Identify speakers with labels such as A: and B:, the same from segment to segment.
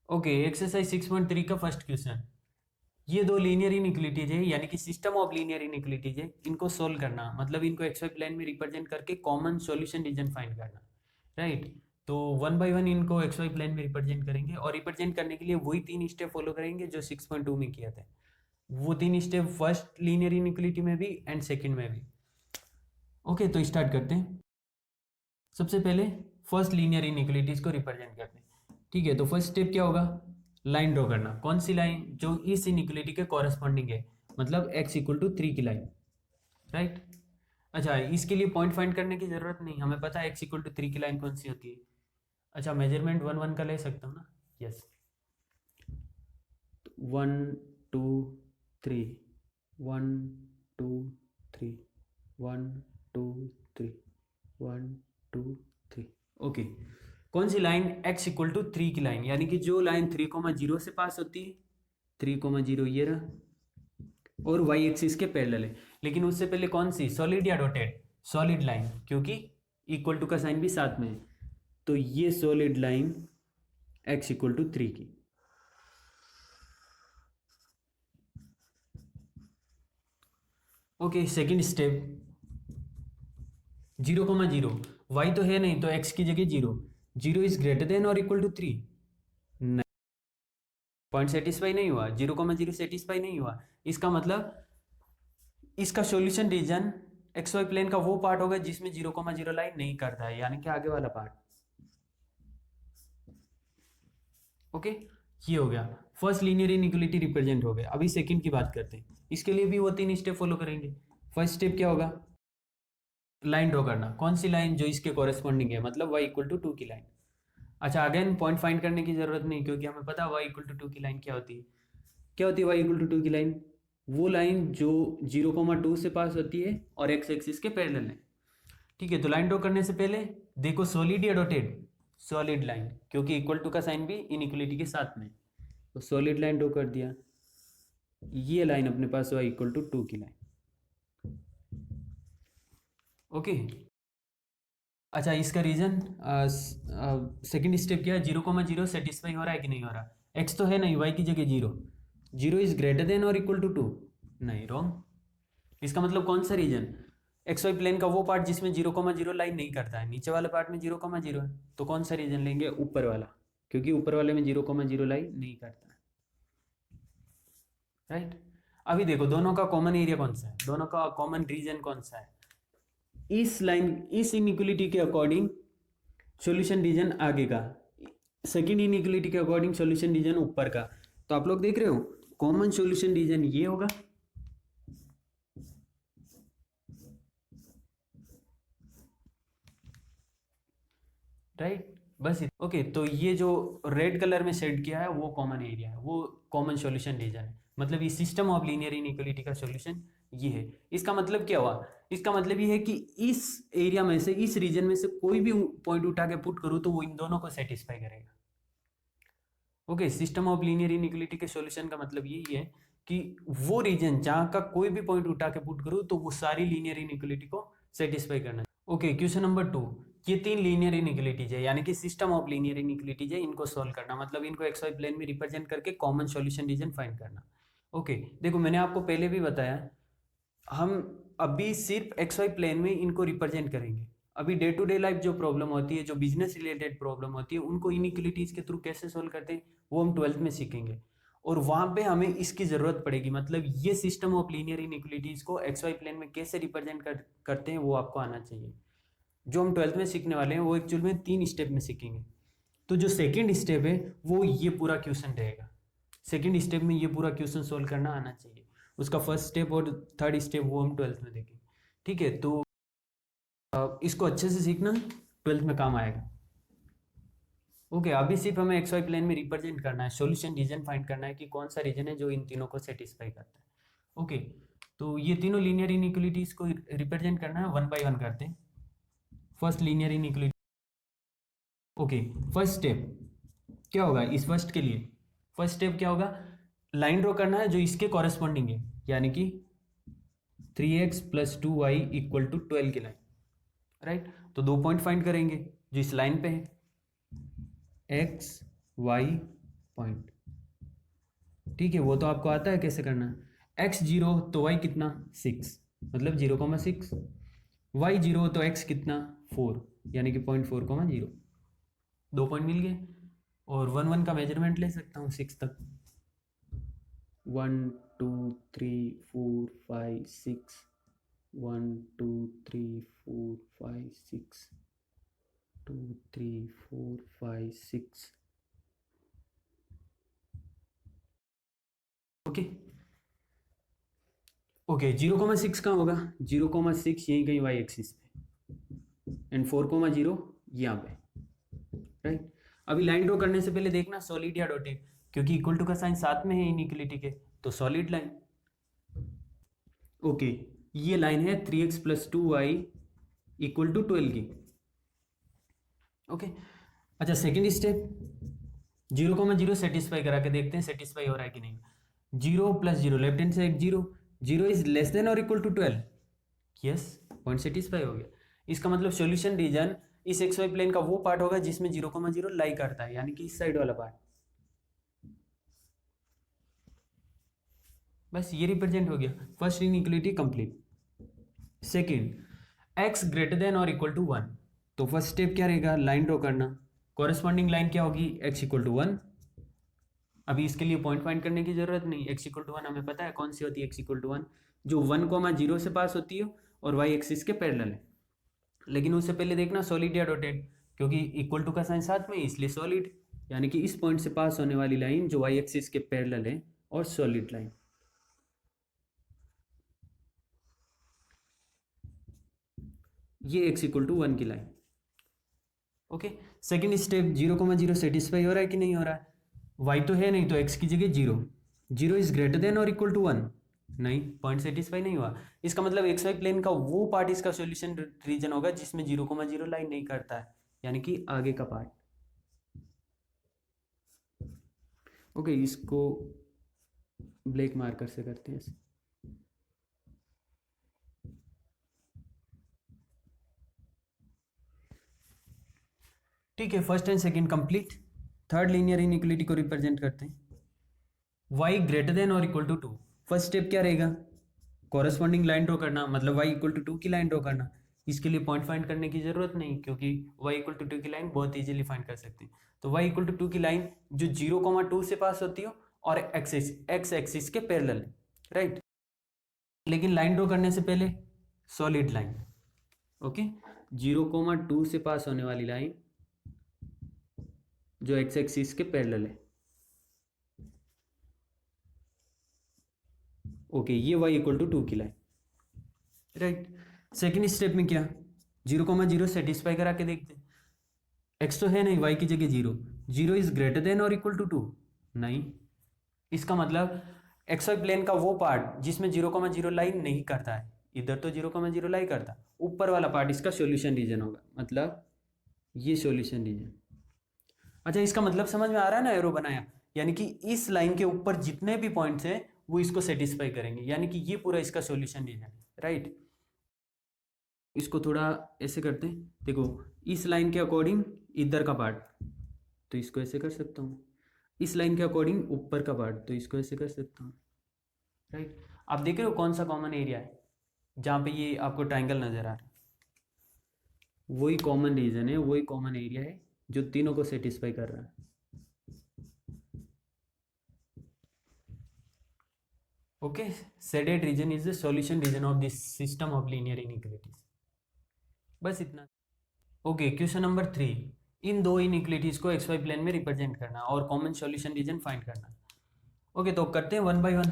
A: Okay, exercise 6.3 का first question. ये दो लीनियर इनइक्वालिटीज है, यानी कि सिस्टम ऑफ लीनियर इनइक्वालिटीज है, इनको सोल्व करना मतलब इनको एक्सवाई प्लेन में रिप्रेजेंट करके कॉमन सॉल्यूशन रीजन फाइंड करना, राइट। तो वन बाय वन इनको एक्सवाई प्लेन में रिप्रेजेंट करेंगे और रिप्रेजेंट करने के लिए वही तीन स्टेप फॉलो करेंगे जो 6.2 में किया था। वो तीन स्टेप फर्स्ट लीनियर इनइक्वालिटी में भी एंड सेकंड में भी। ओके, तो स्टार्ट करते हैं। सबसे पहले फर्स्ट लीनियर इनइक्वालिटीज को रिप्रेजेंट करते हैं। ठीक है, तो फर्स्ट स्टेप क्या होगा, लाइन ड्रॉ करना। कौन सी लाइन, जो इस इनइक्वालिटी के कॉरेस्पॉन्डिंग है, मतलब x इक्वल टू 3 की लाइन, राइट। अच्छा, इसके लिए पॉइंट फाइंड करने की जरूरत नहीं, हमें पता है x इक्वल टू 3 की लाइन कौन सी होती है। अच्छा, मेजरमेंट 1 1 का ले सकता हूँ ना, यस। 1 2 3, 1 2 3, 1 2 3, 1 2 3। ओके, कौन सी लाइन, x इक्वल टू 3 की लाइन, यानी कि जो लाइन 3,0 से पास होती है, 3,0 ये रहा, और y एक्सिस के पैरेलल है। लेकिन उससे पहले कौन सी, सॉलिड या डॉटेड, सॉलिड लाइन, क्योंकि इक्वल टू का साइन भी साथ में है। तो ये solid line x equal to 3 की। ओके, सेकेंड स्टेप, 0,0, y तो है नहीं, तो x की जगह 0, 0 इज ग्रेटर देन और इक्वल टू 3। पॉइंट सेटिस्फाई नहीं हुआ, 0,0 सेटिस्फाई नहीं हुआ। इसका मतलब इसका solution region X Y plane का वो पार्ट होगा जिसमें 0,0 लाइन नहीं करता है, यानी कि आगे वाला पार्ट। ओके, ये हो गया, फर्स्ट लीनियर इनइक्वालिटी रिप्रेजेंट हो गया। अभी सेकंड की बात करते हैं। इसके लिए भी वो तीन स्टेप फॉलो करेंगे। फर्स्ट स्टेप क्या होगा, लाइन ड्रॉ करना। कौन सी लाइन, जो इसके कॉरेस्पॉन्डिंग है, मतलब y इक्वल टू 2 की लाइन। अच्छा, अगेन पॉइंट फाइंड करने की जरूरत नहीं, क्योंकि हमें पता है y इक्वल टू 2 की लाइन क्या होती है। क्या होती है y इक्वल टू 2 की लाइन, वो लाइन जो 0,2 से पास होती है और x एक्सिस के पैरेलल है। ठीक है, तो लाइन ड्रॉ करने से पहले देखो सॉलिड या डॉटेड, सॉलिड लाइन, क्योंकि इक्वल टू का साइन भी इनइक्वालिटी के साथ में। तो सॉलिड लाइन ड्रॉ कर दिया, ये लाइन अपने पास y इक्वल टू 2 की लाइन। ओके, अच्छा, इसका रीजन सेकंड स्टेप क्या है, 0,0 सेटिस्फाई हो रहा है कि नहीं हो रहा। x तो है नहीं, y की जगह 0, 0 इज ग्रेटर देन और इक्वल टू 2, नहीं, रॉन्ग। इसका मतलब कौन सा रीजन, एक्स वाई प्लेन का वो पार्ट जिसमें 0,0 लाइन नहीं करता है, नीचे वाले पार्ट में 0,0 है। तो कौन सा रीजन लेंगे, ऊपर वाला, क्योंकि ऊपर वाले में 0,0 लाइन नहीं करता है, राइट। अभी देखो दोनों का कॉमन एरिया कौन सा है, दोनों का कॉमन रीजन कौन सा है। इस लाइन, इस इनइक्वालिटी के अकॉर्डिंग सॉल्यूशन रीजन आगे का, सेकंड इनइक्वालिटी के अकॉर्डिंग सॉल्यूशन रीजन ऊपर का। तो आप लोग देख रहे हो, कॉमन सॉल्यूशन रीजन ये होगा, राइट। बस ओके, तो ये जो रेड कलर में शेड किया है वो कॉमन एरिया है, वो कॉमन सॉल्यूशन रीजन है। मतलब ये सिस्टम ऑफ लीनियर इनइक्वालिटी का सॉल्यूशन ये है। इसका मतलब क्या हुआ, इसका मतलब ये है कि इस एरिया में से, इस रीजन में से कोई भी पॉइंट उठा के पुट करूँ तो वो इन दोनों को सेटिस्फाई करेगा। Okay, system of linear inequality के सॉल्यूशन का मतलब यही है कि वो रीजन जहाँ का कोई भी पॉइंट उठा के पुट करूँ तो वो सारी लीनियर इनइक्वालिटी को सेटिस्फाई करना। ओके, क्वेश्चन नंबर 2, ये तीन लीनियर इनइक्वालिटीज है, यानी कि सिस्टम ऑफ लीनियर इनइक्वालिटीज है, इनको सॉल्व करना मतलब इनको एक्स वाई प्लेन में रिप्रेजेंट करके कॉमन सॉल्यूशन रीजन फाइंड करना। ओके, देखो मैंने आपको पहले भी बताया, हम अभी सिर्फ एक्स वाई प्लेन में इनको रिप्रेजेंट करेंगे। अभी डे टू डे लाइफ जो प्रॉब्लम होती है, जो बिजनेस रिलेटेड प्रॉब्लम होती है, उनको इनइक्वालिटीज के थ्रू कैसे सोल्व करते हैं वो हम 12th में सीखेंगे। और वहां पे हमें इसकी जरूरत पड़ेगी, मतलब ये सिस्टम ऑफ लीनियर इनइक्वालिटीज को एक्स वाई प्लेन में कैसे रिप्रेजेंट करते हैं वो आपको आना चाहिए। जो हम 12th में सीखने वाले हैं वो एक्चुअल में 3 स्टेप में सीखेंगे। तो जो सेकेंड स्टेप है वो ये पूरा क्वेश्चन रहेगा। सेकेंड स्टेप में ये पूरा क्वेश्चन सोल्व करना आना चाहिए। उसका फर्स्ट स्टेप और थर्ड स्टेप वो हम 12th में देखेंगे। ठीक है, तो इसको अच्छे से सीखना, 12th में काम आएगा। ओके, अभी सिर्फ हमें एक्स वाई प्लेन में रिप्रेजेंट करना है, सॉल्यूशन रीजन फाइंड करना है कि कौन सा रीजन है जो इन तीनों को सेटिस्फाई करता है। ओके, तो ये तीनों लीनियर इनइक्वालिटीज को रिप्रेजेंट करना है, वन बाय वन करते हैं। First linear inequality. Okay, first step क्या होगा इस फर्स्ट के लिए, फर्स्ट स्टेप क्या होगा, लाइन ड्रॉ करना है जो इसके कॉरेस्पॉन्डिंग है, यानी कि 3x + 2y इक्वल टू 12 की लाइन, राइट। तो 2 पॉइंट फाइंड करेंगे जो इस लाइन पे है, x y पॉइंट। ठीक है, वो तो आपको आता है कैसे करना है। x 0 तो y कितना 6, मतलब 0,6। y 0 तो x कितना 4, यानी कि 0.4,0। 2 पॉइंट मिल गए। और 1 1 का मेजरमेंट ले सकता हूँ 6 तक। 1 2 3 4 5 6, 1 2 3 4 5 6, 2 3 4 5 6। ओके ओके, 0,6 कहाँ होगा, 0,6 यहीं कहीं वाई एक्सिस पे, एंड 4,0 यहाँ पे, राइट। अभी लाइन ड्रॉ करने से पहले देखना सॉलिड या डॉटेड, क्योंकि इक्वल टू का साइन साथ में है इनइक्वलिटी के, तो सॉलिड लाइन। ओके, ये लाइन है 3x + 2y = 12 की। ओके, अच्छा सेकेंड स्टेप, 0,0 सेटिस्फाई करा के देखते हैं सेटिस्फाई हो रहा है कि नहीं। 0 + 0 left hand side 0, 0 is less than और equal to 12, yes, point satisfy हो गया। इसका मतलब सॉल्यूशन रीजन इस एक्स वाई प्लेन का वो पार्ट होगा जिसमें 0,0 लाई करता है, यानी कि इस साइड वाला पार्ट। बस ये रिप्रेजेंट हो गया, first inequality complete. Second, x greater than और इक्वल टू 1, तो फर्स्ट स्टेप क्या रहेगा, लाइन ड्रॉ करना। कॉरेस्पॉन्डिंग लाइन क्या होगी, x = 1। अभी इसके लिए पॉइंट फाइंड करने की जरूरत नहीं, x = 1 हमें पता है कौन सी होती है, x = 1 जो 1,0 से पास होती है और y एक्सिस के पैरेलल है। लेकिन उससे पहले देखना सॉलिड या डॉटेड, क्योंकि इक्वल टू का साइन साथ में, इसलिए सॉलिड, यानी कि इस पॉइंट से पास होने वाली लाइन जो वाई एक्सिस के पैरेलल है, और सॉलिड लाइन। ये x = 1 की line. Okay, second step, 0,0 satisfy हो रहा है कि नहीं हो रहा है, y तो है नहीं, तो x की जगह 0, 0 इज ग्रेटर देन और इक्वल टू 1, नहीं, पॉइंट सेटिस्फाई नहीं हुआ। इसका मतलब एक्स वाई प्लेन का वो पार्ट इसका सॉल्यूशन रीजन होगा जिसमें 0,0 लाइन नहीं करता है, यानी कि आगे का पार्ट। ओके, इसको ब्लैक मार्कर से करते हैं। ठीक है, first and second complete. Third linear inequality को रिप्रेजेंट करते हैं, y ग्रेटर देन और इक्वल टू 2। फर्स्ट स्टेप क्या रहेगा, कॉरेस्पॉन्डिंग लाइन ड्रॉ करना, मतलब y = 2 की लाइन ड्रॉ करना। इसके लिए पॉइंट फाइंड करने की जरूरत नहीं, क्योंकि y = 2 की लाइन बहुत इजीली फाइंड कर सकते हैं। तो y = 2 की लाइन जो 0,2 से पास होती हो और x एक्सिस के पैरेलल है, राइट। लेकिन लाइन ड्रॉ करने से पहले सॉलिड लाइन, ओके, 0,2 से पास होने वाली लाइन जो x एक्सिस के पैरेलल है। ओके, ये y = 2 की लाइन, राइट। सेकेंड स्टेप में क्या, 0,0 सेटिस्फाई करा के देखते हैं। x तो है नहीं, y की जगह 0, 0 इज ग्रेटर देन और इक्वल टू 2, नहीं। इसका मतलब एक्स वाई प्लेन का वो पार्ट जिसमें 0,0 लाइन नहीं करता है, इधर तो 0,0 लाइन करता, ऊपर वाला पार्ट इसका सॉल्यूशन रीजन होगा, मतलब ये सॉल्यूशन रीजन। अच्छा, इसका मतलब समझ में आ रहा है ना, एरो बनाया, यानी कि इस लाइन के ऊपर जितने भी पॉइंट्स हैं वो इसको सेटिस्फाई करेंगे, यानी कि ये पूरा इसका सॉल्यूशन रीजन है, राइट। इसको थोड़ा ऐसे करते हैं, देखो इस लाइन के अकॉर्डिंग इधर का पार्ट, तो इसको ऐसे कर सकता हूँ। इस लाइन के अकॉर्डिंग ऊपर का पार्ट, तो इसको ऐसे कर सकता हूँ, राइट। आप देख रहे हो कौन सा कॉमन एरिया है, जहाँ पे ये आपको ट्राइंगल नजर आ रहा है, वही कॉमन रीजन है, वही कॉमन एरिया है जो तीनों को सेटिस्फाई कर रहा है। Okay, shaded region is the solution region of this system of linear inequalities. बस इतना। ओके, क्वेश्चन नंबर 3, इन दो इनइक्वालिटीज को एक्स वाई प्लेन में रिप्रेजेंट करना और कॉमन सॉल्यूशन रीजन फाइंड करना। ओके, तो करते हैं 1 बाय 1।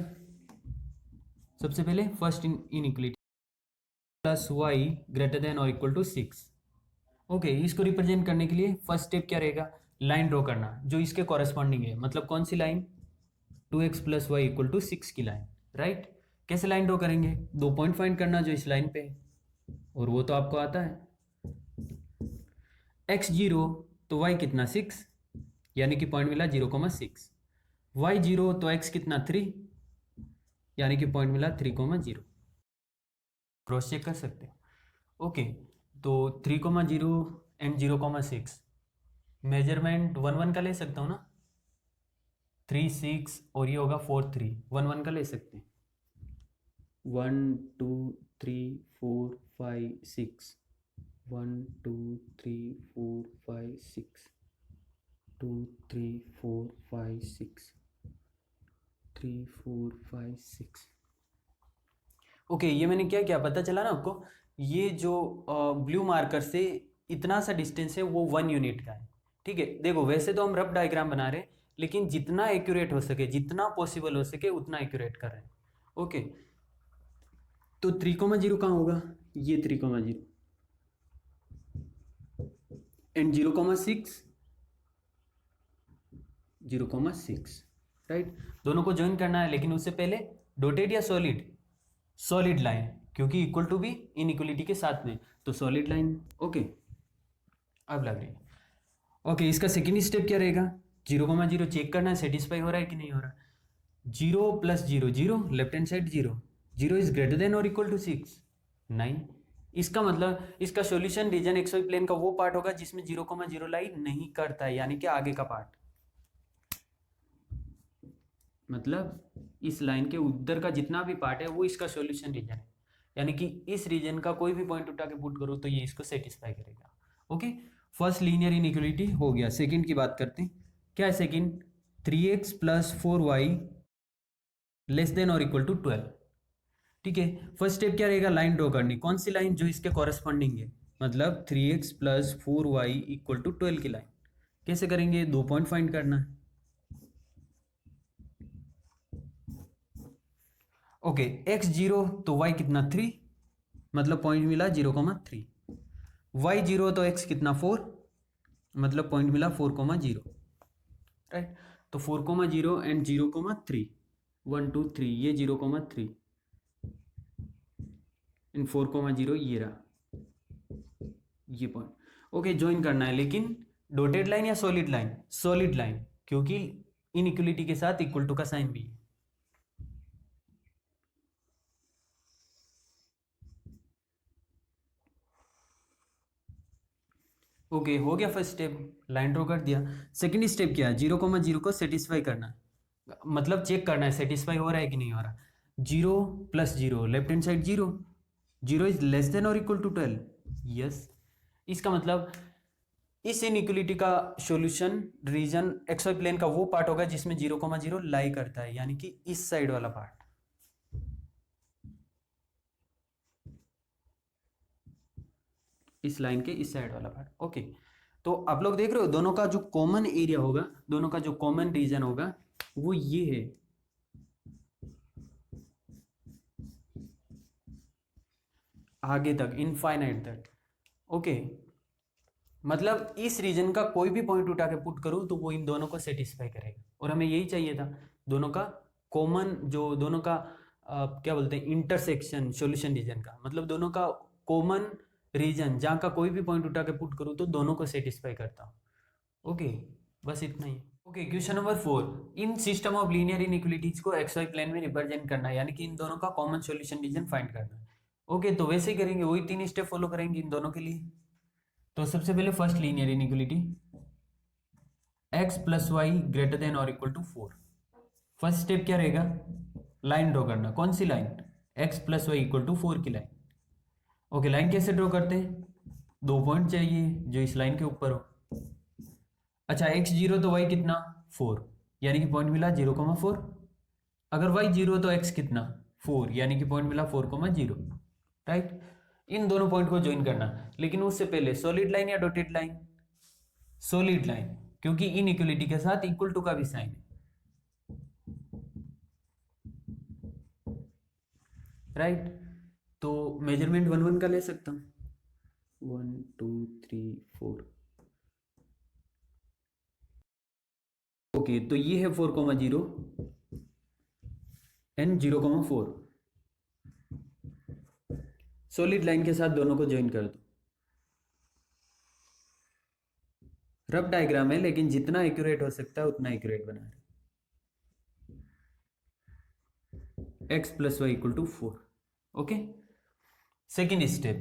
A: सबसे पहले first inequality, +y greater than और इक्वल टू 6। ओके, इसको रिप्रेजेंट करने के लिए फर्स्ट स्टेप क्या रहेगा, लाइन ड्रॉ करना जो इसके कॉरेस्पॉन्डिंग है, मतलब कौन सी लाइन, 2x + y = 6 की लाइन, राइट। कैसे लाइन ड्रॉ करेंगे, 2 पॉइंट फाइंड करना जो इस लाइन पे है, और वो तो आपको आता है। x 0 तो y कितना 6, यानी कि पॉइंट मिला 0,6। y 0 तो x कितना 3, यानी कि पॉइंट मिला 3,0। क्रॉस चेक कर सकते हो। ओके, तो 3,0 एंड 0,6 मेजरमेंट 1 1 का ले सकता हूँ ना, 3 6 और ये होगा 4 3, 1 1 का ले सकते हैं। 1 2 3 4 5 6, 1 2 3 4 5 6, 2 3 4 5 6, 3 4 5 6। ओके, ये मैंने क्या क्या पता चला ना आपको, ये जो ब्लू मार्कर से इतना सा डिस्टेंस है वो 1 यूनिट का है। ठीक है, देखो वैसे तो हम रफ डायग्राम बना रहे हैं, लेकिन जितना एक्यूरेट हो सके, जितना पॉसिबल हो सके उतना एक्यूरेट कर रहे हैं। ओके, तो 3,0 कहाँ होगा, ये 3,0 एंड 0,6 0,6, राइट। दोनों को ज्वाइन करना है, लेकिन उससे पहले डॉटेड या सॉलिड, सॉलिड लाइन, क्योंकि इक्वल टू भी इनइक्वलिटी के साथ में, तो सॉलिड लाइन। ओके, अब लग रही है। ओके, इसका सेकेंड स्टेप क्या रहेगा, 0,0 चेक करना है सेटिस्फाई हो रहा है कि नहीं हो रहा। 0 + 0 0, left hand side 0, 0 is greater than और इक्वल टू 6, नहीं। इसका मतलब इसका solution region X Y plane का वो पार्ट होगा जिसमें 0,0 लाइन नहीं करता है, यानी कि आगे का पार्ट, मतलब इस लाइन के उधर का जितना भी पार्ट है वो इसका सॉल्यूशन रीजन है, यानी कि इस रीजन का कोई भी पॉइंट उठा के पुट करो तो ये इसको सेटिस्फाई करेगा। ओके, फर्स्ट लीनियर इनइक्वलिटी हो गया। सेकंड की बात करते हैं, क्या है second, 3x + 4y less than और इक्वल टू 12। ठीक है, फर्स्ट स्टेप क्या रहेगा, लाइन ड्रॉ करनी। कौन सी लाइन, जो इसके कॉरेस्पॉन्डिंग है, मतलब 3x + 4y इक्वल टू 12 की लाइन। कैसे करेंगे, 2 पॉइंट फाइंड करना है। ओके, x 0 तो y कितना 3, मतलब पॉइंट मिला 0,3। y 0 तो x कितना 4, मतलब पॉइंट मिला 4,0, राइट। तो 4,0 एंड 0,3, 1 2 3, ये 0,3 एंड 4,0 ये रहा, ये पॉइंट। ओके, ज्वाइन करना है, लेकिन डॉटेड लाइन या सॉलिड लाइन, सॉलिड लाइन, क्योंकि इनइक्वलिटी के साथ इक्वल टू का साइन भी है। ओके, हो गया फर्स्ट स्टेप, लाइन ड्रॉ कर दिया। सेकंड स्टेप क्या है, 0,0 को सेटिस्फाई करना है, मतलब चेक करना है सेटिस्फाई हो रहा है कि नहीं हो रहा। 0 + 0, left hand side 0, 0 is less than और इक्वल टू 12, यस। इसका मतलब इस इनइक्वलिटी का solution region X Y plane का वो पार्ट होगा जिसमें 0,0 लाई करता है, यानी कि इस साइड वाला पार्ट, इस लाइन के इस साइड वाला पार्ट। ओके, तो आप लोग देख रहे हो दोनों का जो कॉमन एरिया होगा, दोनों का जो कॉमन रीजन होगा वो ये है, आगे तक इनफाइनाइट तक। ओके, मतलब इस रीजन का कोई भी पॉइंट उठा के पुट करूँ तो वो इन दोनों को सेटिस्फाई करेगा, और हमें यही चाहिए था, दोनों का कॉमन, जो दोनों का क्या बोलते हैं, इंटरसेक्शन सॉल्यूशन रीजन का, मतलब दोनों का कॉमन रीजन जहाँ का कोई भी पॉइंट उठा के पुट करूँ तो दोनों को सेटिस्फाई करता हूँ। ओके, बस इतना ही। Okay, question number 4, in system of linear inequalities को एक्स वाई प्लेन में रिप्रेजेंट करना है, यानी कि इन दोनों का कॉमन सॉल्यूशन रीजन फाइंड करना है। ओके, तो वैसे ही करेंगे, वही 3 स्टेप फॉलो करेंगे इन दोनों के लिए। तो सबसे पहले first linear inequality, x + y greater than और इक्वल टू 4। फर्स्ट स्टेप क्या रहेगा, लाइन ड्रॉ करना। कौन सी line, x + y equal to 4 की लाइन। ओके, लाइन कैसे ड्रॉ करते हैं, 2 पॉइंट चाहिए जो इस लाइन के ऊपर हो। अच्छा, x 0 तो y कितना 4, यानी कि पॉइंट मिला 0,4। अगर y 0 तो x कितना 4, यानी कि पॉइंट मिला 4,0, राइट। इन दोनों पॉइंट को ज्वाइन करना, लेकिन उससे पहले सॉलिड लाइन या डॉटेड लाइन, सॉलिड लाइन, क्योंकि इनइक्वलिटी के साथ इक्वल टू का भी साइन है, राइट। तो मेजरमेंट 1 1 का ले सकता हूँ, 1 2 3 4। ओके, तो ये है 4,0 एंड 0,4, सॉलिड लाइन के साथ दोनों को ज्वाइन कर दो। रफ डायग्राम है, लेकिन जितना एक्यूरेट हो सकता है उतना एक्यूरेट बना रहे। x + y equal to 4। Okay, second step,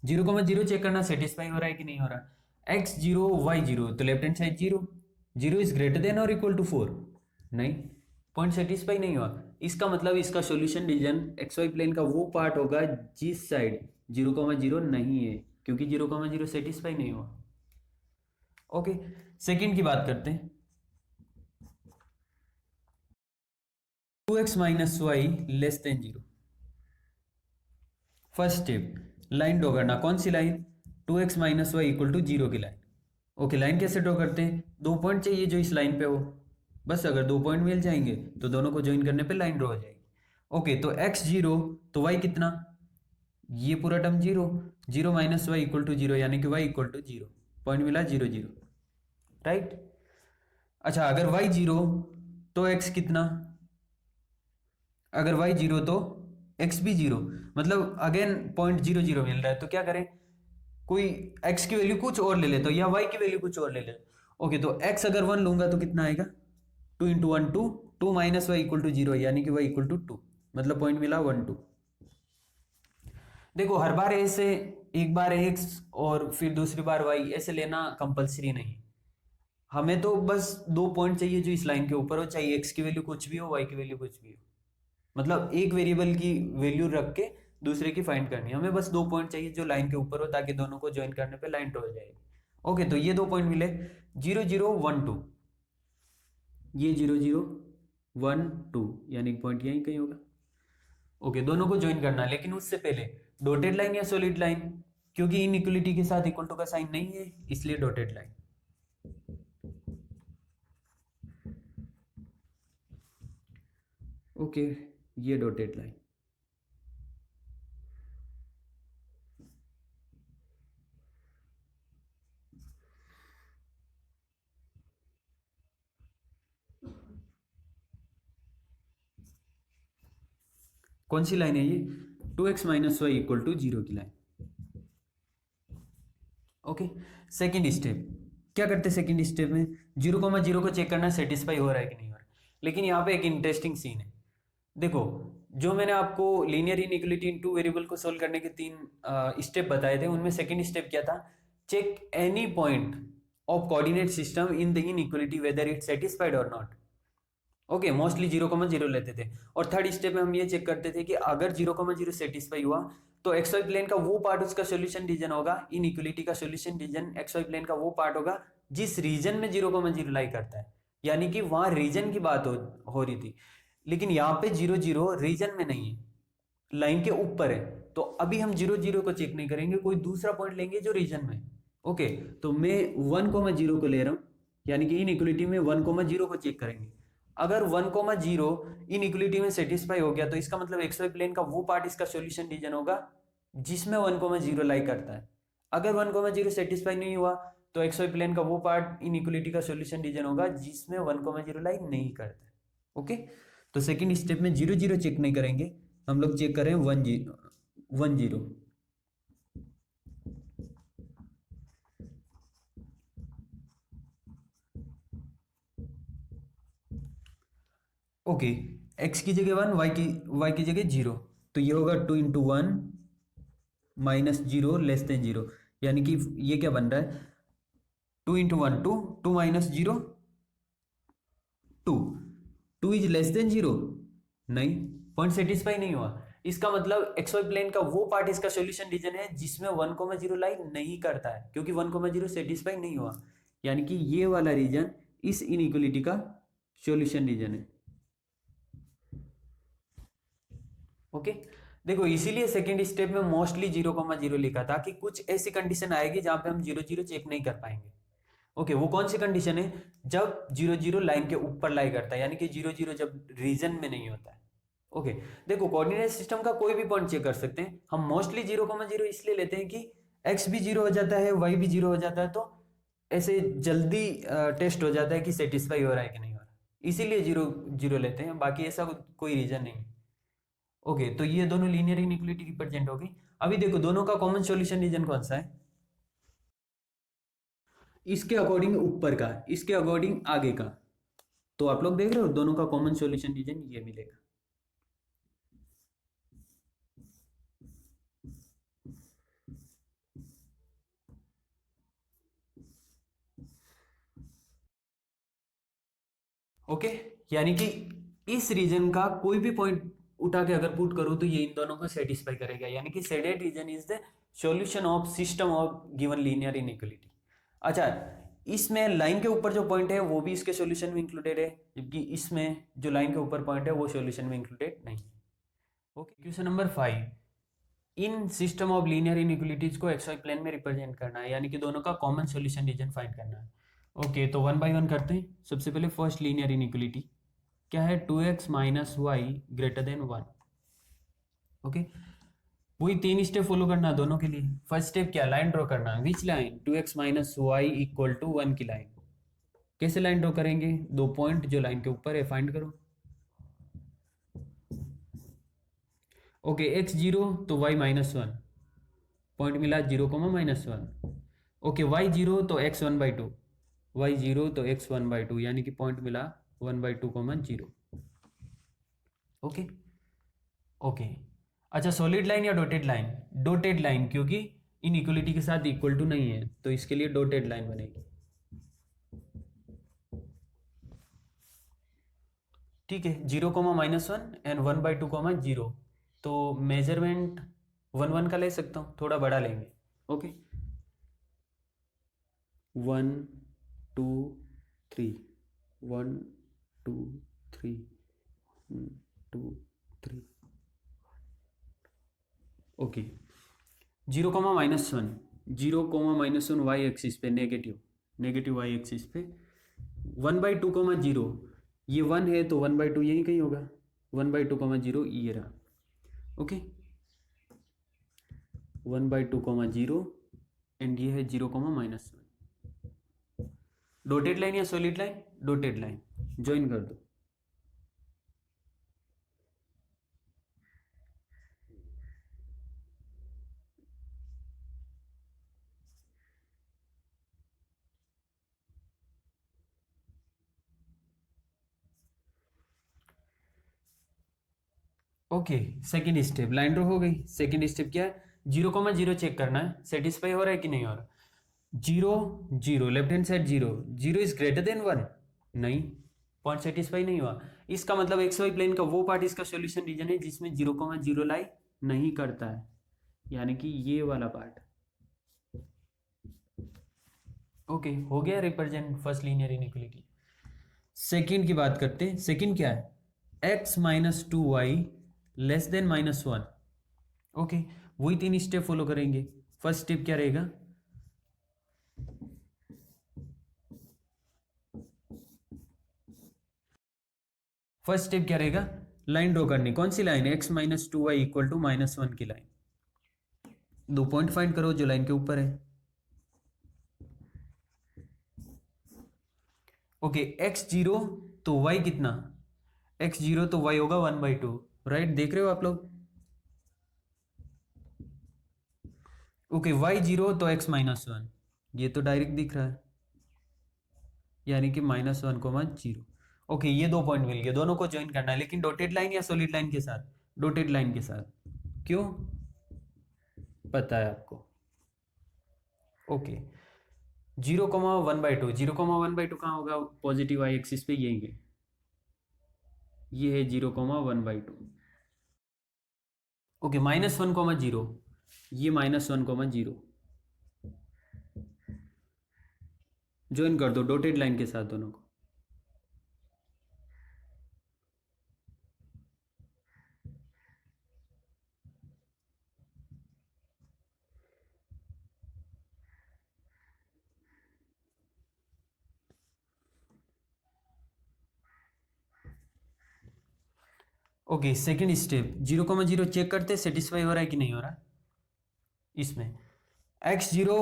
A: 0,0 check करना सेटिस्फाई हो रहा है कि नहीं हो रहा। x 0 y 0, तो left hand side 0, zero is greater than और इक्वल टू 4, नहीं, पॉइंट सेटिस्फाई नहीं हुआ। इसका मतलब इसका solution region X Y plane का वो पार्ट होगा जिस साइड 0,0 नहीं है, क्योंकि 0,0 सेटिस्फाई नहीं हुआ। ओके, सेकंड की बात करते हैं। 2x minus Y less than 0। First step, line draw करना। कौन सी line? 2x minus Y equal to 0 की लाइन। ओके, लाइन कैसे ड्रॉ करते हैं? दो पॉइंट चाहिए जो इस लाइन पे हो, बस अगर दो पॉइंट मिल जाएंगे तो दोनों को ज्वाइन करने पे लाइन ड्रॉ हो जाएगी। ओके, तो x 0 तो y कितना? ये पूरा term 0, 0 minus Y equal to 0, यानी कि y इक्वल टू 0, पॉइंट मिला 0 0, राइट। अच्छा, अगर y 0 तो x कितना? अगर y 0 तो x भी 0, मतलब अगेन पॉइंट 0 0 मिल रहा है, तो क्या करें? कोई x की वैल्यू कुछ और ले लेता हूँ या y की वैल्यू कुछ और ले लेता। ओके, तो x अगर 1 लूंगा तो कितना आएगा? 2 into one 2, 2 minus Y equal to 0, यानी कि y इक्वल टू 2, मतलब पॉइंट मिला 1 2। देखो, हर बार ऐसे एक बार x और फिर दूसरी बार y ऐसे लेना कंपलसरी नहीं। हमें तो बस दो पॉइंट चाहिए जो इस लाइन के ऊपर हो, चाहे x की वैल्यू कुछ भी हो, y की वैल्यू कुछ भी हो, मतलब एक वेरिएबल की वैल्यू रख के दूसरे की फाइंड करनी है। हमें बस दो पॉइंट चाहिए जो लाइन के ऊपर हो, ताकि दोनों को ज्वाइन करने पे लाइन ड्रॉ हो जाएगी। ओके, तो ये दो पॉइंट मिले, 0 0 1 2, ये 0 0 1 2, यानी पॉइंट यहीं कहीं होगा। ओके, दोनों को ज्वाइन करना है, लेकिन उससे पहले डॉटेड लाइन या सॉलिड लाइन, क्योंकि इनइक्वलिटी के साथ इक्वल टू का साइन नहीं है, इसलिए डॉटेड लाइन। ओके, ये डॉटेड लाइन। कौन सी लाइन है ये? 2x minus Y equal to 0 की लाइन। ओके, सेकेंड स्टेप क्या करते हैं? सेकेंड स्टेप में 0,0 को चेक करना सेटिस्फाई हो रहा है कि नहीं हो रहा है। लेकिन यहाँ पे एक इंटरेस्टिंग सीन है। देखो, जो मैंने आपको लीनियर इनइक्वलिटी इन टू वेरिएबल को सोल्व करने के तीन स्टेप बताए थे, उनमें सेकेंड स्टेप क्या था? Check any point of coordinate system in the inequality whether it satisfied और नॉट। ओके, मोस्टली 0,0 लेते थे। और थर्ड स्टेप में हम ये चेक करते थे कि अगर 0,0 सेटिस्फाई हुआ तो एक्स वाई प्लेन का वो पार्ट उसका सोल्यूशन रीजन होगा, इनइक्वलिटी का solution region X Y plane का वो पार्ट होगा जिस रीजन में 0,0 लाई करता है, यानी कि वहां रीजन की बात हो रही थी। लेकिन यहाँ पे 0 0 रीजन में नहीं है, लाइन के ऊपर है। तो अभी हम 0 0 को चेक नहीं करेंगे, कोई दूसरा पॉइंट लेंगे जो रीजन में। ओके, तो मैं 1,0 को ले रहा हूँ, यानी कि इन इक्वलिटी में 1,0 को चेक करेंगे। अगर 1,0 इन इक्वलिटी में सेटिस्फाई हो गया तो इसका मतलब एक्स वाई प्लेन का वो पार्ट इसका सॉल्यूशन रीजन होगा जिसमें 1,0 लाई करता है। अगर 1,0 सेटिस्फाई नहीं हुआ तो एक्स वाई प्लेन का वो पार्ट इन इक्वलिटी का सॉल्यूशन रीजन होगा जिसमें 1,0 लाई नहीं करता है। ओके, तो सेकेंड स्टेप में 0 0 चेक नहीं करेंगे, हम लोग चेक करें 1 0। ओके, एक्स की जगह 1, वाई की जगह 0, तो ये होगा 2 into one minus 0 less than 0, यानी कि ये क्या बन रहा है? 2 into one 2, 2 minus 0 2, 2 is less than 0, नहीं, पॉइंट सेटिस्फाई नहीं हुआ। इसका मतलब एक्स वाई प्लेन का वो पार्ट इसका सॉल्यूशन रीजन है जिसमें 1,0 लाइन नहीं करता है, क्योंकि 1,0 सेटिस्फाई नहीं हुआ, यानी कि ये वाला रीजन इस इनइक्वलिटी का सॉल्यूशन रीजन है। ओके, देखो, इसीलिए सेकंड स्टेप में मोस्टली 0,0 लिखा था कि कुछ ऐसी कंडीशन आएगी जहां पे हम 0 0 चेक नहीं कर पाएंगे। ओके, वो कौन सी कंडीशन है? जब 0 0 लाइन के ऊपर लाई करता है, यानी कि 0 0 जब रीजन में नहीं होता है। ओके, देखो, कोऑर्डिनेट सिस्टम का कोई भी पॉइंट चेक कर सकते हैं। हम मोस्टली 0,0 इसलिए लेते हैं कि एक्स भी 0 हो जाता है, वाई भी 0 हो जाता है, तो ऐसे जल्दी टेस्ट हो जाता है कि सेटिस्फाई हो रहा है कि नहीं हो रहा है, इसीलिए 0 0 लेते हैं, बाकी ऐसा कोई रीजन नहीं। ओके, तो ये दोनों लीनियर इनइक्वलिटी रिप्रेजेंट होगी। अभी देखो, दोनों का कॉमन सॉल्यूशन रीजन कौन सा है? इसके अकॉर्डिंग ऊपर का, इसके अकॉर्डिंग आगे का। तो आप लोग देख रहे हो, दोनों का कॉमन सॉल्यूशन रीजन ये मिलेगा। ओके, यानी कि इस रीजन का कोई भी पॉइंट उठा के अगर पुट करूं तो ये इन दोनों को सेटिस्फाई करेगा, यानी कि shaded region is the solution of system of given linear inequality. अच्छा, इसमें लाइन के ऊपर जो पॉइंट है वो भी इसके सॉल्यूशन में इंक्लूडेड है, जबकि इसमें जो लाइन के ऊपर पॉइंट है वो सॉल्यूशन में इंक्लूडेड नहीं है। Okay, question number 5, in system of linear inequalities को एक्सवाई प्लेन में रिप्रेजेंट करना है, यानी कि दोनों का कॉमन सॉल्यूशन रीजन फाइंड करना है। ओके, तो वन बाय वन करते हैं। सबसे पहले फर्स्ट लीनियर इनइक्वालिटी क्या है, 2x minus Y greater than 1। Okay, वही 3 स्टेप फॉलो करना है दोनों के लिए। फर्स्ट स्टेप क्या, लाइन ड्रॉ करना है। Which line, 2x minus Y equal to 1 की लाइन। कैसे लाइन ड्रॉ करेंगे, दो पॉइंट जो लाइन के ऊपर है फाइंड करो। ओके, x 0 तो y माइनस 1, पॉइंट मिला 0 कोमा माइनस 1। ओके, y 0 तो x 1/2, y 0 तो x 1/2, यानी कि पॉइंट मिला 1/2 कोमा 0। ओके ओके, अच्छा सॉलिड लाइन या डॉटेड लाइन, डॉटेड लाइन, क्योंकि इनइक्वालिटी के साथ इक्वल टू नहीं है तो इसके लिए डॉटेड लाइन बनेगी। ठीक है, 0 कोमा माइनस 1 एंड 1/2 कोमा 0, तो मेजरमेंट 1 1 का ले सकता हूँ, थोड़ा बड़ा लेंगे। Okay, 1 2 3, 1 2 3, 1 2 3। Okay, 0 comma minus 1, 0 comma minus 1 Y axis पे नेगेटिव, नेगेटिव वाई एक्सिस पे 1/2 कोमा 0, ये 1 है तो 1/2 यही कहीं होगा, 1/2 कोमा 0 ये रहा। ओके, 1/2 कोमा 0 एंड ये है 0 कोमा माइनस 1। डॉटेड लाइन या solid line, dotted line, join कर दो। Okay, second step line draw हो गई। सेकेंड स्टेप क्या है, 0 कोमा 0 चेक करना है सेटिस्फाई हो रहा है कि नहीं हो रहा। 0 0, left hand side 0, 0 is greater than 1, नहीं, पॉइंट सेटिस्फाई नहीं हुआ। इसका मतलब एक्स वाई प्लेन का वो पार्ट इसका सॉल्यूशन रीजन है जिसमें 0 कोमा 0 लाई नहीं करता है, यानी कि ये वाला पार्ट। ओके, हो गया represent first linear inequality. Second की बात करते हैं। सेकंड क्या है, x minus 2y less than minus 1। Okay, वही 3 स्टेप फॉलो करेंगे। फर्स्ट स्टेप क्या रहेगा, फर्स्ट स्टेप क्या रहेगा, लाइन ड्रॉ करनी। कौन सी line, x minus 2y equal to minus 1 की लाइन। दो पॉइंट फाइंड करो जो लाइन के ऊपर है। ओके, x 0 तो y कितना, x 0 तो y होगा 1/2, राइट, देख रहे हो आप लोग। ओके, y 0 तो x माइनस 1, ये तो डायरेक्ट दिख रहा है, यानी कि माइनस 1 कोमा 0। ओके, ये दो पॉइंट मिल गए, दोनों को ज्वाइन करना है, लेकिन डॉटेड लाइन या सॉलिड लाइन के साथ, डॉटेड लाइन के साथ। क्यों, पता है आपको। ओके, 0 कोमा 1/2, 0 कोमा 1/2 कहाँ होगा, पॉजिटिव वाई एक्सिस पे, यही है, ये है 0 कोमा 1/2। ओके, माइनस 1 कोमा 0, ये माइनस 1 कोमा 0, ज्वाइन कर दो डॉटेड लाइन के साथ दोनों को। Okay, second step 0 comma 0 check करते सेटिस्फाई हो रहा है कि नहीं हो रहा। इसमें x 0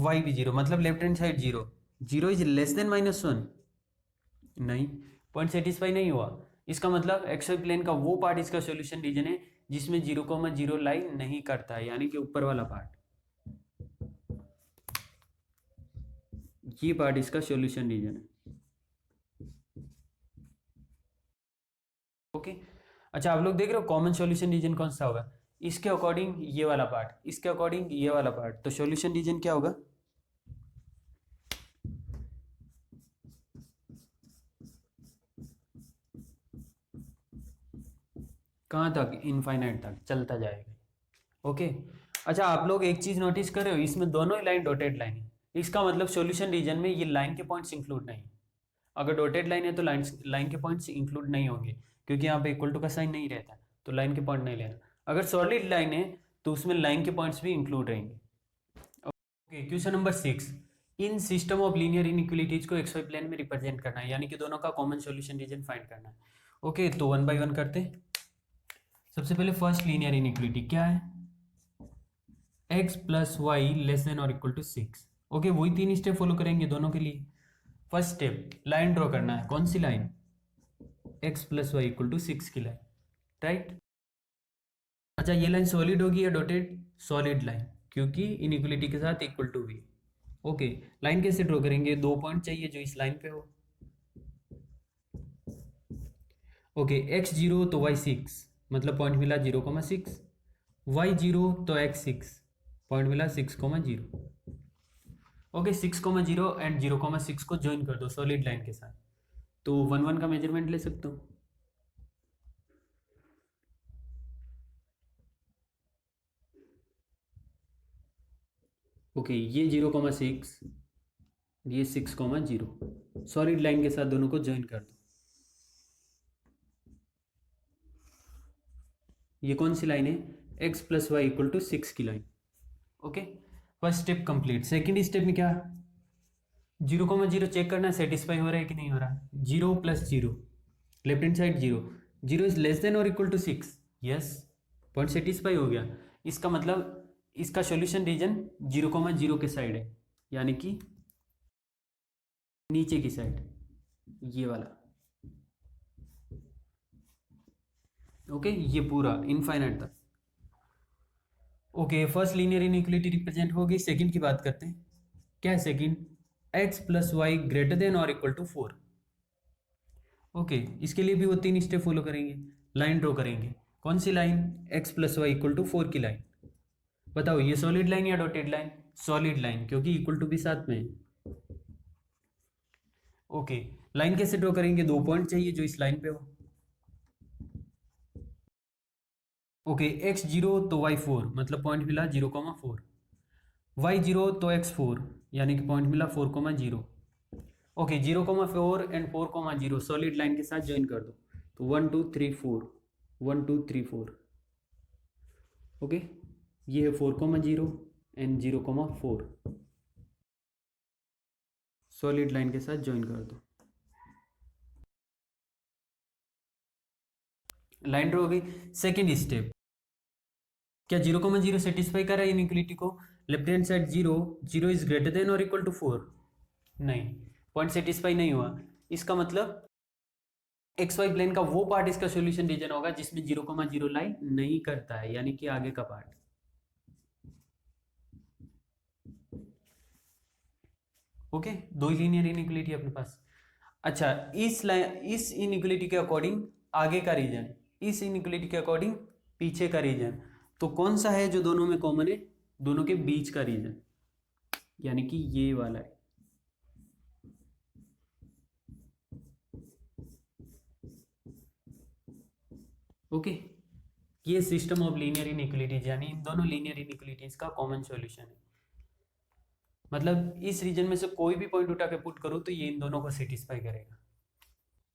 A: y भी 0, मतलब left hand side 0, 0 is less then minus 1, नहीं, पॉइंट सेटिस्फाई नहीं हुआ। इसका मतलब एक्स वाई प्लेन का वो पार्ट इसका सॉल्यूशन रीजन है जिसमें 0 कोमा 0 लाई नहीं करता है, यानी कि ऊपर वाला पार्ट, ये पार्ट इसका सॉल्यूशन रीजन है। ओके, अच्छा आप लोग देख रहे हो कॉमन सॉल्यूशन रीजन कौन सा होगा, इसके अकॉर्डिंग ये वाला पार्ट, इसके अकॉर्डिंग ये वाला पार्ट, तो सॉल्यूशन रीजन क्या होगा, कहाँ तक, इनफाइनाइट तक चलता जाएगा। ओके। अच्छा, आप लोग एक चीज़ नोटिस कर रहे हो, इसमें दोनों ही लाइन डॉटेड लाइन है, इसका मतलब सॉल्यूशन रीजन में ये लाइन के पॉइंट्स इंक्लूड नहीं है। अगर डॉटेड लाइन है तो लाइन के पॉइंट्स इंक्लूड नहीं होंगे, क्योंकि यहाँ पे इक्वल टू का साइन नहीं रहता, तो लाइन के पॉइंट नहीं लेना। अगर सॉलिड लाइन है तो उसमें लाइन के पॉइंट्स भी इंक्लूड रहेंगे। Okay, question number 6, in system of linear inequalities को एक्स वाई प्लेन में रिप्रेजेंट करना है, यानी कि दोनों का कॉमन सॉल्यूशन रीजन फाइंड करना है। ओके, तो वन बाय वन करते हैं। सबसे पहले फर्स्ट लीनियर इनइक्वलिटी क्या है, x plus Y less than और इक्वल टू 6। ओके, वही 3 स्टेप फॉलो करेंगे दोनों के लिए। फर्स्ट स्टेप, लाइन ड्रॉ करना है। कौन सी line, x plus Y equal to 6 की लाइन, राइट। अच्छा, ये लाइन सॉलिड होगी या डॉटेड, सॉलिड लाइन, क्योंकि इनइक्वलिटी के साथ इक्वल टू भी। ओके, लाइन कैसे ड्रॉ करेंगे, 2 पॉइंट चाहिए जो इस लाइन पे हो। ओके, x0 तो y6, मतलब पॉइंट मिला 0,6, y0 तो x6, पॉइंट मिला 6,0। ओके, 6,0 एंड 0,6 को ज्वाइन कर दो सॉलिड लाइन के साथ, तो 1 1 का मेजरमेंट ले सकते हो। ओके, ये 0,6, ये 6,0, सॉलिड लाइन के साथ दोनों को ज्वाइन कर दो। ये कौन सी लाइन है, x plus Y equal to 6 की line. Okay, first step complete. Second step में क्या, 0,0 चेक करना है सेटिस्फाई हो रहा है कि नहीं हो रहा। 0 plus 0, left hand side 0, 0 is less than और equal to 6, yes, point satisfy हो गया। इसका मतलब इसका सॉल्यूशन रीजन 0,0 के साइड है, यानी कि नीचे की साइड, ये वाला। ओके, ये पूरा इनफाइनाइट तक। Okay, first linear inequality represent हो गई। सेकंड की बात करते हैं। क्या है second, x plus Y greater than और इक्वल टू 4। ओके, इसके लिए भी वो 3 स्टेप फॉलो करेंगे। लाइन ड्रॉ करेंगे। कौन सी line, x plus Y equal to 4 की लाइन। बताओ, ये सॉलिड लाइन या डॉटेड लाइन, सॉलिड लाइन, क्योंकि इक्वल टू भी साथ में है। ओके, लाइन कैसे ड्रॉ करेंगे, 2 पॉइंट चाहिए जो इस लाइन पे हो। ओके, x0 तो y4, मतलब पॉइंट मिला 0,4, y0 तो x4, यानी कि पॉइंट मिला 4,0। ओके, 0,4 एंड 4,0 सॉलिड लाइन के साथ ज्वाइन कर दो, तो 1 2 3 4, 1 2 3 4। ओके, ये है 4,0 एंड 0,4, सॉलिड लाइन के साथ ज्वाइन कर दो। लाइन ड्रॉ हो गई। सेकेंड स्टेप, क्या 0,0 सेटिस्फाई कर रहा है इनइक्वलिटी को। Left hand side 0, 0 is greater than और इक्वल टू 4, नहीं, पॉइंट सेटिस्फाई नहीं हुआ। इसका मतलब एक्स वाई प्लेन का वो पार्ट इसका सॉल्यूशन रीजन होगा जिसमें 0,0 लाई नहीं करता है, यानी कि आगे का पार्ट। ओके, दो ही लीनियर इनइक्वलिटी अपने पास। अच्छा, इस इनइक्वलिटी के अकॉर्डिंग आगे का रीजन, इस इनइक्वलिटी के अकॉर्डिंग पीछे का रीजन, तो कौन सा है जो दोनों में कॉमन है, दोनों के बीच का रीजन, यानी कि ये वाला है। ओके, ये सिस्टम ऑफ लीनियर इनइक्वलिटीज, यानी इन दोनों लीनियर इनइक्वलिटीज का कॉमन सॉल्यूशन है। मतलब इस रीजन में से कोई भी पॉइंट उठा के पुट करो तो ये इन दोनों को सेटिस्फाई करेगा।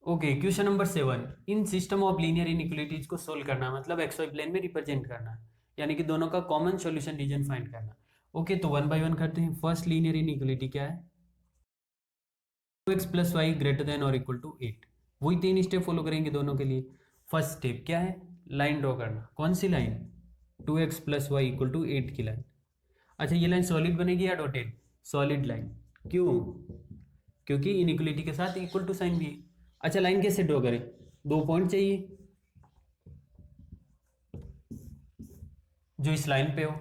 A: Okay, question number 7, in system of linear inequalities को सोल्व करना, मतलब एक्स वाई प्लेन में रिप्रेजेंट करना, यानी कि दोनों का कॉमन सॉल्यूशन रीजन फाइंड करना। ओके, तो 1 बाय 1 करते हैं। फर्स्ट लीनियर इनइक्वलिटी क्या है, 2x plus Y greater than और इक्वल टू 8। वही 3 स्टेप फॉलो करेंगे दोनों के लिए। फर्स्ट स्टेप क्या है, लाइन ड्रॉ करना। कौन सी line, 2x plus Y equal to 8 की लाइन। अच्छा, ये लाइन सॉलिड बनेगी या डॉटेड, सॉलिड लाइन, क्यों, क्योंकि इनइक्वलिटी के साथ इक्वल टू साइन भी है। अच्छा, लाइन कैसे ड्रॉ करें, 2 पॉइंट चाहिए जो इस लाइन पे हो।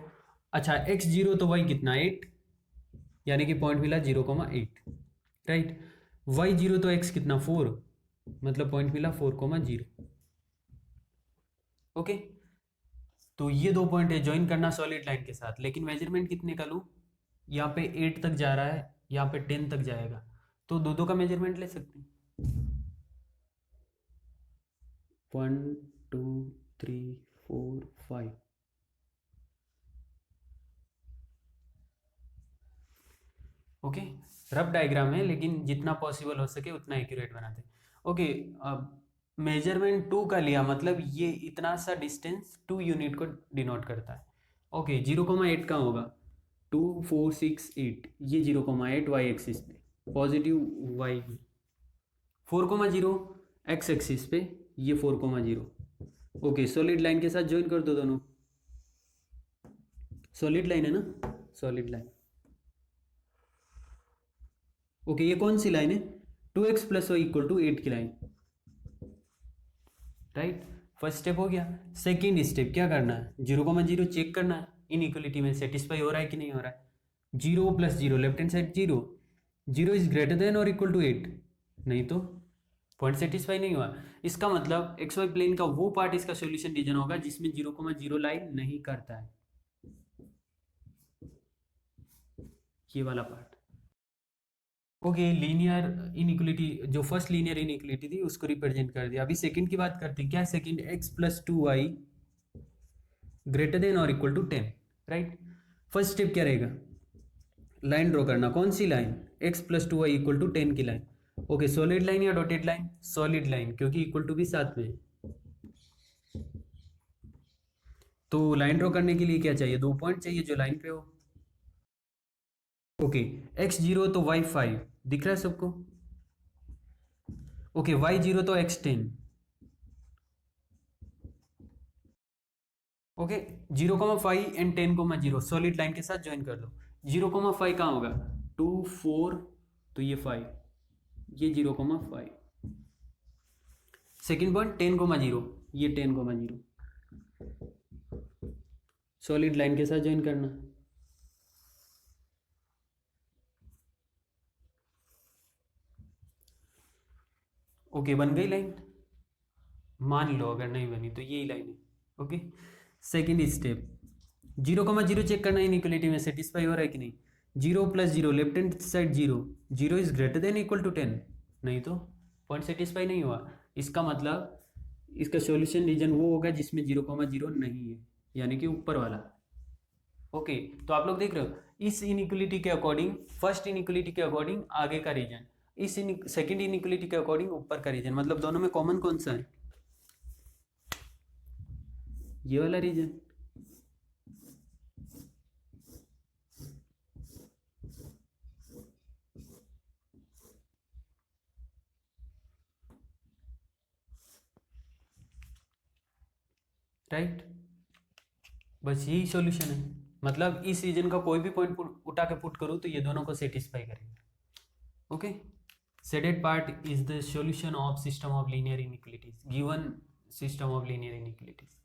A: अच्छा, x0 तो y कितना 8, यानी कि पॉइंट मिला 0,8, राइट। y0 तो x कितना 4, मतलब पॉइंट मिला 4,0। ओके, तो ये 2 पॉइंट है, ज्वाइन करना सॉलिड लाइन के साथ, लेकिन मेजरमेंट कितने का लूँ, यहाँ पे 8 तक जा रहा है, यहाँ पे 10 तक जाएगा, तो दो का मेजरमेंट ले सकते हैं। 1 2 3 4 5। ओके, रफ डायग्राम है लेकिन जितना पॉसिबल हो सके उतना एक्यूरेट बनाते हैं। ओके, अब मेजरमेंट 2 का लिया, मतलब ये इतना सा डिस्टेंस 2 यूनिट को डिनोट करता है। ओके, 0,8 का होगा 2 4 6 8, ये 0,8 वाई एक्सिस पे, पॉजिटिव वाई, 4,0 एक्स एक्सिस पे, ये 4,0। ओके, सॉलिड लाइन के साथ ज्वाइन कर दो दोनों, सॉलिड लाइन है ना, सॉलिड लाइन। ओके, ये कौन सी लाइन है, 2x + y = 8 की लाइन, राइट। फर्स्ट स्टेप हो गया। सेकेंड स्टेप क्या करना है, 0,0 चेक करना है इनइक्वलिटी में सेटिस्फाई हो रहा है कि नहीं हो रहा है। 0 + 0 left hand side 0, 0 is greater than और इक्वल टू 8, नहीं तो पॉइंट सेटिस्फाई नहीं हुआ। इसका मतलब एक्स वाई प्लेन का वो पार्ट इसका सॉल्यूशन रीजन होगा जिसमें 0,0 लाइन नहीं करता है, ये वाला पार्ट। ओके, लीनियर इनइक्वलिटी, जो फर्स्ट लीनियर इनइक्वलिटी थी उसको रिप्रेजेंट कर दिया। अभी सेकंड की बात करते हैं। क्या है second, x + 2y greater than और equal to 10, right. First step क्या रहेगा, लाइन ड्रॉ करना। कौन सी लाइन, x + 2y = 10 की लाइन। ओके, सॉलिड लाइन या डॉटेड लाइन, सॉलिड लाइन, क्योंकि इक्वल टू भी साथ में है। तो लाइन ड्रॉ करने के लिए क्या चाहिए, 2 पॉइंट चाहिए जो लाइन पे हो। ओके, x 0 तो y 5 दिख रहा है सबको। ओके, y 0 तो x 10। Okay, 0,5 and 10,0 solid line के साथ ज्वाइन कर दो। 0,5 कहाँ होगा, 2 4, तो ये 5, ये 0,5। सेकेंड पॉइंट 10,0, ये 10,0 सॉलिड लाइन के साथ ज्वाइन करना। ओके, बन गई लाइन, मान लो अगर नहीं बनी तो यही लाइन है। ओके, सेकेंड स्टेप 0,0 चेक करना इनइक्वलिटी में सेटिस्फाई हो रहा है कि नहीं। 0 + 0 left hand side 0, 0 is greater than equal to 10, नहीं तो पॉइंट सेटिस्फाई नहीं हुआ। इसका मतलब इसका सॉल्यूशन रीजन वो होगा जिसमें 0,0 नहीं है, यानी कि ऊपर वाला। ओके, तो आप लोग देख रहे हो इस इनइक्वलिटी के अकॉर्डिंग, फर्स्ट इनइक्वलिटी के अकॉर्डिंग आगे का रीजन, इस सेकेंड इनइक्वलिटी के अकॉर्डिंग ऊपर का रीजन, मतलब दोनों में कॉमन कौन सा है, ये वाला रीजन। राइट, बस यही सॉल्यूशन है। मतलब इस रीजन का कोई भी पॉइंट उठा के पुट करूँ तो ये दोनों को सेटिस्फाई करेगा। Okay, shaded part is the solution of system of linear inequalities, given system of linear inequalities.